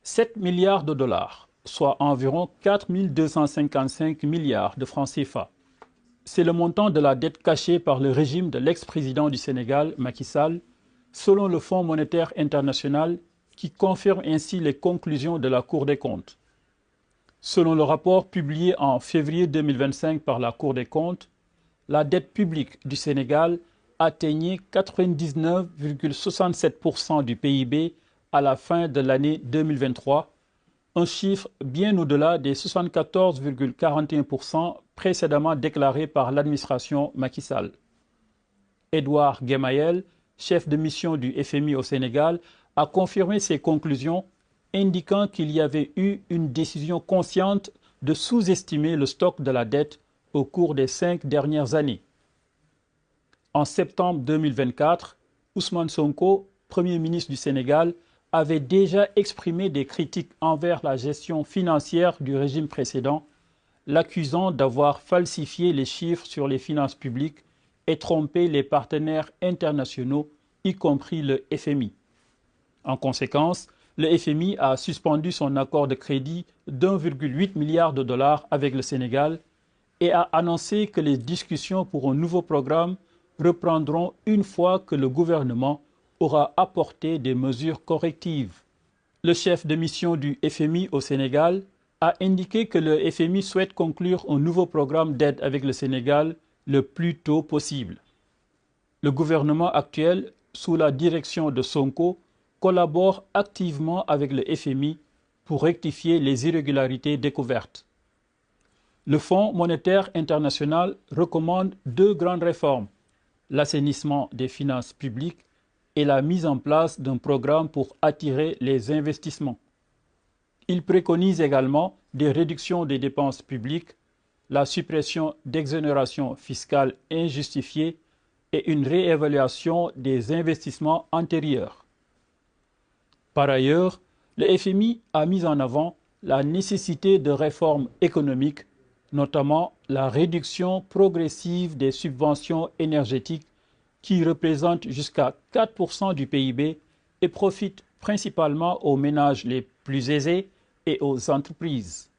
7 milliards de dollars, soit environ 4 255 milliards de francs CFA. C'est le montant de la dette cachée par le régime de l'ex-président du Sénégal, Macky Sall, selon le Fonds monétaire international, qui confirme ainsi les conclusions de la Cour des comptes. Selon le rapport publié en février 2025 par la Cour des comptes, la dette publique du Sénégal atteignait 99,67% du PIB à la fin de l'année 2023, un chiffre bien au-delà des 74,41% précédemment déclarés par l'administration Macky Sall. Edouard Guémayel, chef de mission du FMI au Sénégal, a confirmé ces conclusions, indiquant qu'il y avait eu une décision consciente de sous-estimer le stock de la dette au cours des 5 dernières années. En septembre 2024, Ousmane Sonko, Premier ministre du Sénégal, avait déjà exprimé des critiques envers la gestion financière du régime précédent, l'accusant d'avoir falsifié les chiffres sur les finances publiques et trompé les partenaires internationaux, y compris le FMI. En conséquence, le FMI a suspendu son accord de crédit d'1,8 milliard de dollars avec le Sénégal et a annoncé que les discussions pour un nouveau programme reprendront une fois que le gouvernement aura apporté des mesures correctives. Le chef de mission du FMI au Sénégal a indiqué que le FMI souhaite conclure un nouveau programme d'aide avec le Sénégal le plus tôt possible. Le gouvernement actuel, sous la direction de Sonko, collabore activement avec le FMI pour rectifier les irrégularités découvertes. Le Fonds monétaire international recommande 2 grandes réformes, l'assainissement des finances publiques et la mise en place d'un programme pour attirer les investissements. Il préconise également des réductions des dépenses publiques, la suppression d'exonérations fiscales injustifiées et une réévaluation des investissements antérieurs. Par ailleurs, le FMI a mis en avant la nécessité de réformes économiques, notamment la réduction progressive des subventions énergétiques qui représentent jusqu'à 4% du PIB et profitent principalement aux ménages les plus aisés et aux entreprises.